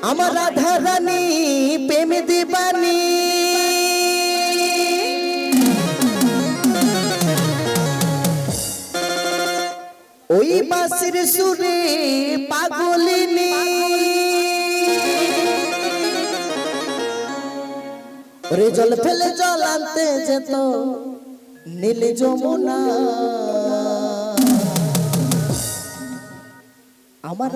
আমার রাধা রানী প্রেম দিবানী ওই বাঁশির সুরে পাগলিনী ওরে জল ফেলে জল আনতে যেত নীল যমুনা আমার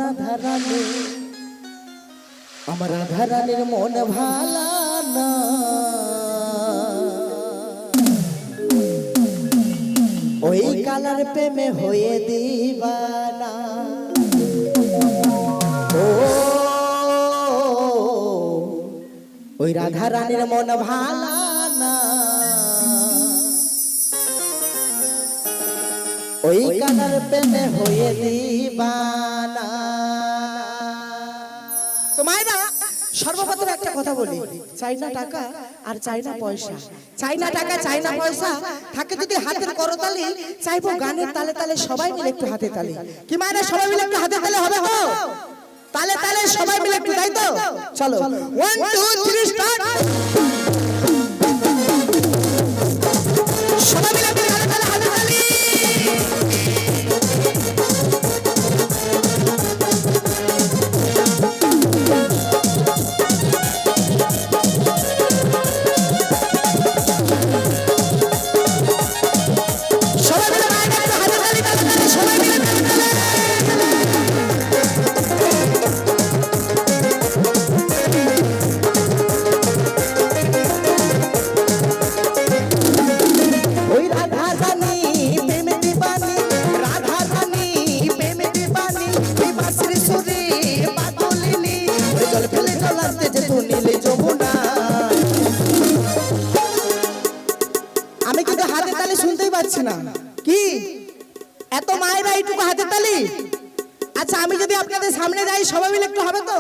রাধা রানীর মন ভালা না ওই কালার প্রেমে হয়ে দিবানা ও ওই রাধা রানীর মন ভালা না ওই কালার প্রেমে হয়ে দিবানা। তো মায়েরা সর্বপ্রথম একটা কথা বলি, চাই না টাকা আর চাই না পয়সা, চাই না টাকা চাই না পয়সা, থাকে যদি হাতের করতালি, চাইবো গানের তালে তালে সবাই মিলে একটু হাতে তালি। কি মায়েরা সবাই মিলে একটু হাতে তালে হবে তো? তালে তালে সবাই মিলে একটু, তাই তো? চলো 1 2 3 স্টার্ট। সবাই মিলে একটু হাতে তালে হাতে তালি। আমি কিন্তু হাতে তালি শুনতেই পাচ্ছি না, কি এত মায়েরা এইটুকু হাতে তালি? আচ্ছা আমি যদি আপনাদের সামনে যাই সবাই মিলে একটু হবে তো?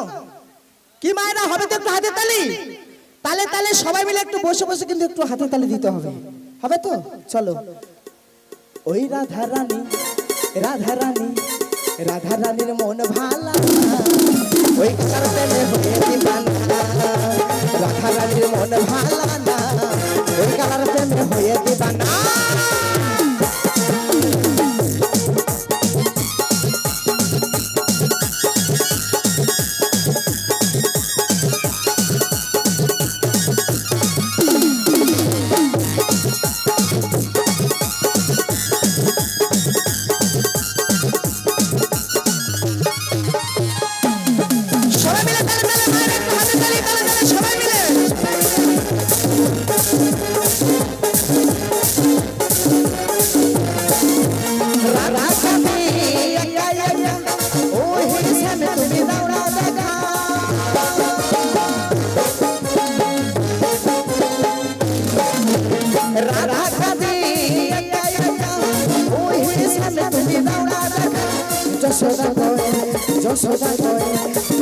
কি মায়েরা হবে তো একটু হাতে তালি? তালে তালে সবাই মিলে একটু বসে বসে কিন্তু একটু হাতে তালি দিতে হবে, হবে তো? চলো ওই রাধা রানীর মন ভালা ওই কারণে হয়ে দিবানা রাধা রানীর মন ভালা না ওই কালার প্রেমে হয়ে দিবানা।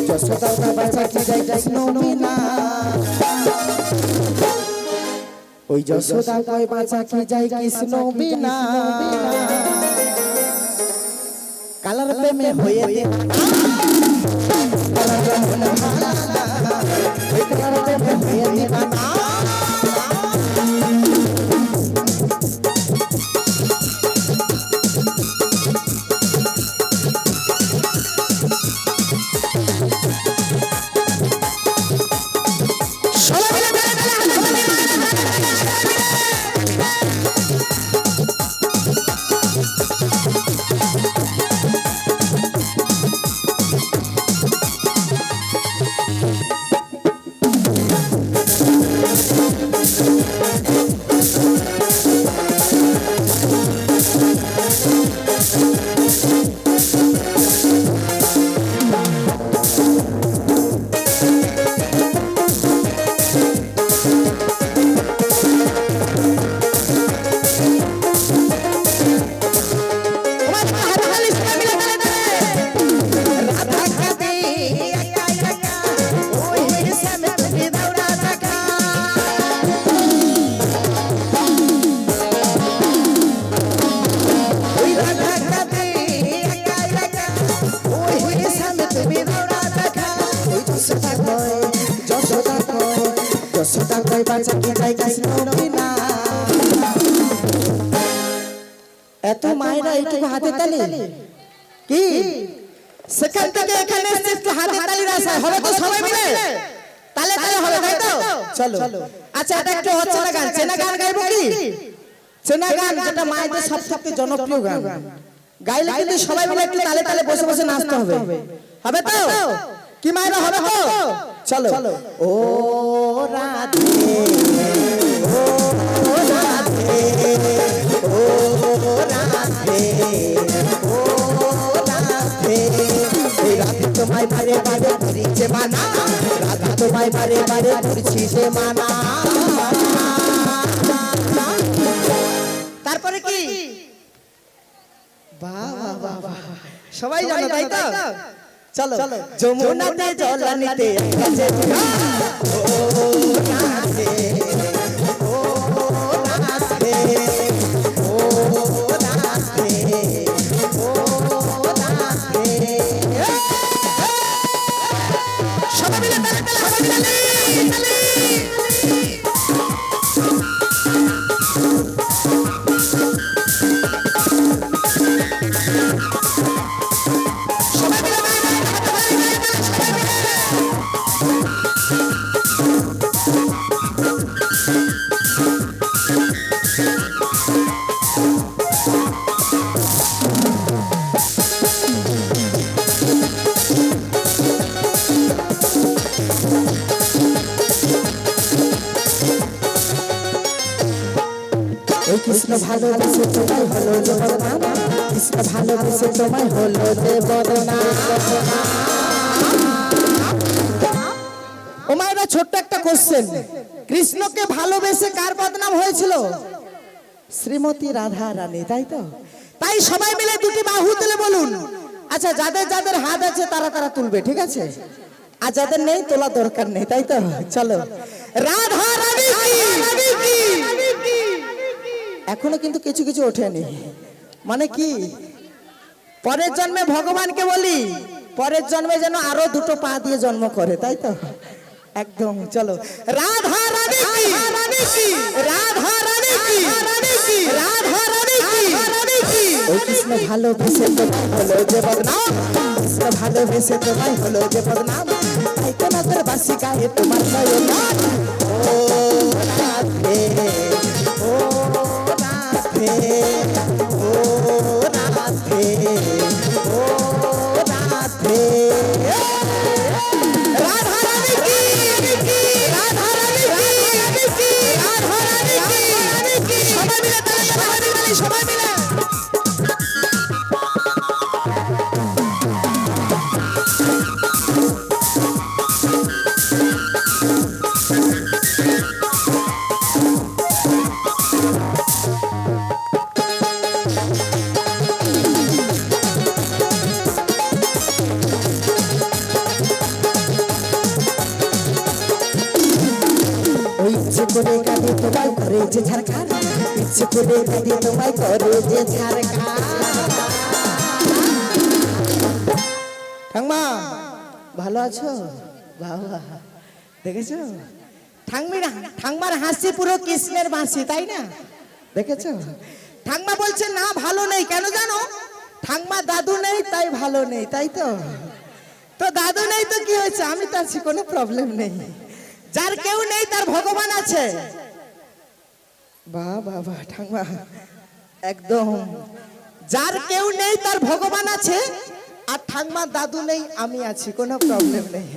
যশোদা বাঁচা কি যায় কৃষ্ণ বিনা ওই যশোদা কয় বাঁচা কি যায় কৃষ্ণ বিনা কালার প্রেমে হয়ে দিবানা। বাঁচা কি চাই কৃষ্ণ বিনা। এত মায়েরা এইটুকু হাতে তালি কি সেখান থেকে এখানে এসে একটু হাতে তালির আশা হবে তো সবাই মিলে তালে তালে হবে তাই তো চলো। আচ্ছা এটা একটু অচেনা গান, চেনা গান গাইবো কি? চেনা গান যেটা মায়েদের সবথেকে জনপ্রিয় গান গাইলে কিন্তু সবাই মিলে একটু তালে তালে বসে বসে নাচতে হবে। হবে তো কি মায়েরা হবে তো চলো। ও রাধে ও রাধে ও রাধে ও রাধে এই রাধে তোমায় বারে বারে ধরিছে মানা, রাধা তোমায় বারে বারে ধরছিছে মানা। তারপরে কি বাহ বাহ বাহ সবাই জানো তাই তো চলো। যমুনাতে জল নিতে গেছে ও রাধে ও রাধে ও রাধে ও রাধে সবাই মিলে তালে তালে সবাই মিলে তালে কৃষ্ণ ভালোবেসে তোমায় হলো যে বদনাম, কৃষ্ণ ভালোবেসে তোমায় হলো যে বদনাম। ও মায়েরা ছোট্ট একটা কোশ্চেন, কৃষ্ণকে ভালোবেসে কার বদনাম হয়েছিল? শ্রীমতী রাধা রানী তাই তো। তাই সবাই মিলে দুটি বাহু তুলে বলুন। আচ্ছা যাদের যাদের হাত আছে তারা তারা তুলবে ঠিক আছে, আর যাদের নেই তোলা দরকার নেই তাই তো চলো। রাধা রানী কি এখনো কিন্তু কিছু কিছু ওঠেনি, মানে কি পরের জন্মে ভগবানকে বলি পরের জন্মে যেন আরো দুটো পা দিয়ে জন্ম করে তাই তো একদম চলো। রাধা রানী কি রাধা রানী কি রাধা রানী কি ও কৃষ্ণ ভালোবেসে তোমায় হলো যে বদনাম, কৃষ্ণ ভালোবেসে তোমায় হলো যে বদনাম। তাই তো নগর বাসি গায়ে তোমার নয়ন ও রাধে ও রাধে ও রাধে ও রাধে। রাধা রানী কি রাধা রানী কি রাধা রানী কি সবাই মিলে তালে সবাই মিলে করে কাঁদে তোমায় করে যে ঝাড়খান, ইচ্ছে করে কাঁদে তোমায় করে যে ঝাড়খান। ঠাংমা ভালো আছো? বাবা দেখেছো ঠাংমার হাসি পুরো কৃষ্ণের বাঁশি তাই না, দেখেছো? ঠাংমা বলছে না ভালো নেই, কেন জানো? ঠাংমা দাদু নেই তাই ভালো নেই তাই তো। তো দাদু নেই তো কি হয়েছে, আমি তো আছি, কোনো প্রবলেম নেই। যার কেউ নেই তার ভগবান আছে। বাহ বাহ বাহ ঠাংমা একদম, যার কেউ নেই তার ভগবান আছে, আর ঠাংমা দাদু নেই আমি আছি, কোনো প্রবলেম নেই,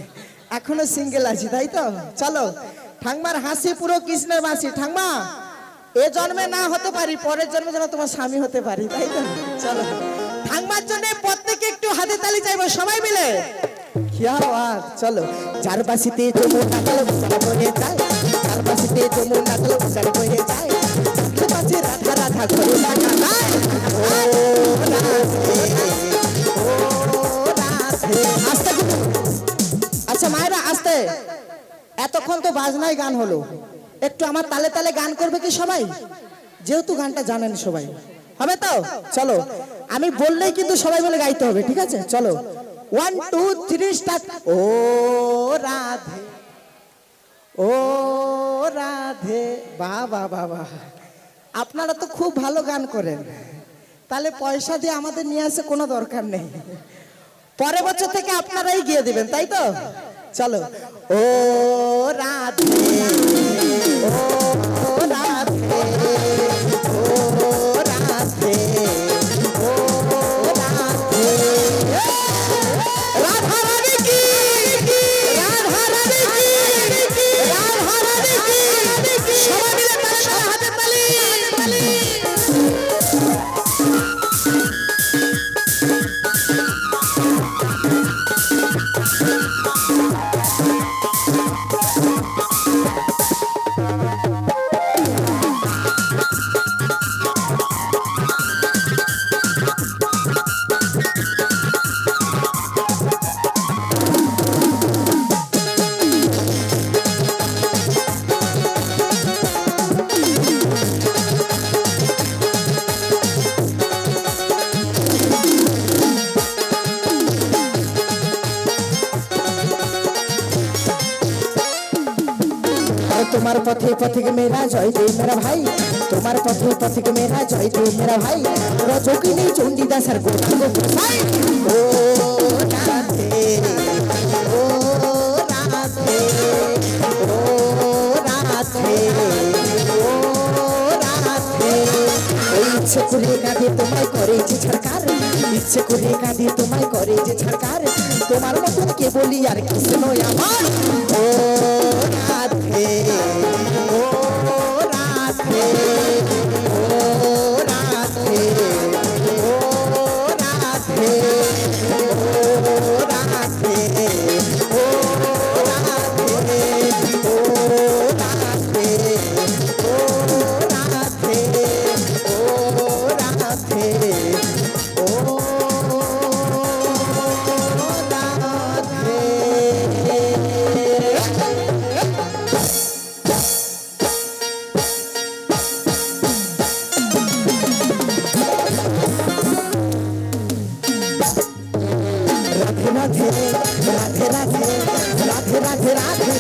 এখনো সিঙ্গেল আছি তাই তো চলো। ঠাংমার হাসি পুরো কৃষ্ণের বাঁশি। ঠাংমা এ জন্মে না হতে পারি, পরের জন্মে যেন তোমার স্বামী হতে পারি তাই তো চলো। ঠাংমার জন্য প্রত্যেকে একটু হাতে তালি চাইবো সবাই মিলে। চলো। যার বাসিতে যমুনা জল ভূষণ বয়ে যায়, যার বাসিতে যমুনা জল ভূষণ বয়ে যায়, বাসে রাধা রাধা করে লাগা যায়। ও রাধে ও রাধে। আস্তে আচ্ছা মায়েরা আস্তে, এতক্ষণ তো বাজনাই গান হলো, একটু আমার তালে তালে গান করবে কি সবাই? যেহেতু গানটা জানেন সবাই, হবে তো চলো। আমি বললেই কিন্তু সবাই বলে গাইতে হবে, ঠিক আছে চলো। 1 2 3 স্টার্ট। ও রাধে ও রাধে, বাবা বাবা, আপনারা তো খুব ভালো গান করেন, তাহলে পয়সা দিয়ে আমাদের নিয়ে আসে কোনো দরকার নেই, পরের বছর থেকে আপনারাই গিয়ে দিবেন, তাই তো? চলো। ও রাধে, ও রাধে, ও রাধে, ও রাধে, রাধা রানী কি, রাধা রানী কি, রাধা রানী কি, সবাই মিলে তালে হাতে তালি। তোমার পথে পথিক মেরা জয় দে মেরা ভাই, তোমার পথে পথিক মেরা জয় দে মেরা ভাই, রজকিনী চণ্ডীদাসার গোবিন্দ গোসাই। ও রাধে, ও রাধে, ও রাধে, ও রাধে, ওই ইচ্ছে করে কাঁধে তোমায় করে যে ছাড়কার, ইচ্ছে করে কাঁধে তোমায় করে যে ছাড়কার, তোমার মতন কে বলি আর কৃষ্ণ আমার। ও রাধে, ও রাধে, ও রাধে, ও রাধে, ও রাধে, ও রাধে, ও রাধে, ও রাধে, ও রাধে, ও রাধে রাধে, রাধে রাধে, রাধে রাধে,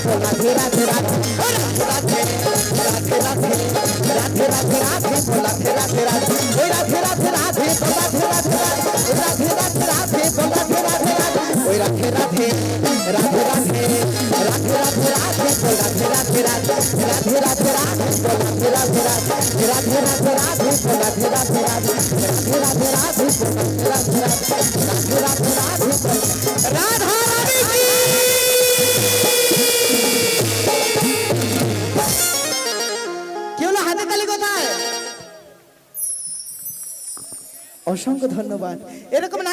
রাধে রাধে, রাধে রাধে, রাধে রাধে, রাধে রাধে, রাধে রাধে, রাধে রাধে, ওই রাধে রাধে, রাধে রাধে, রাধে রাধে, রাধে রাধে, রাধে রাধে, ওই রাধে রাধে, রাধে রাধে, রাধে রাধে, রাধে রাধে, রাধে রাধে, রাধে রাধে, রাধে রাধে, রাধে রাধে, রাধে রাধে, রাধে রাধে, রাধে রাধে, রাধে রাধে, রাধে রাধে, রাধে রাধা রানী কি। কি হলো, হাতে তালি কোথায়? অসংখ্য ধন্যবাদ। এরকম না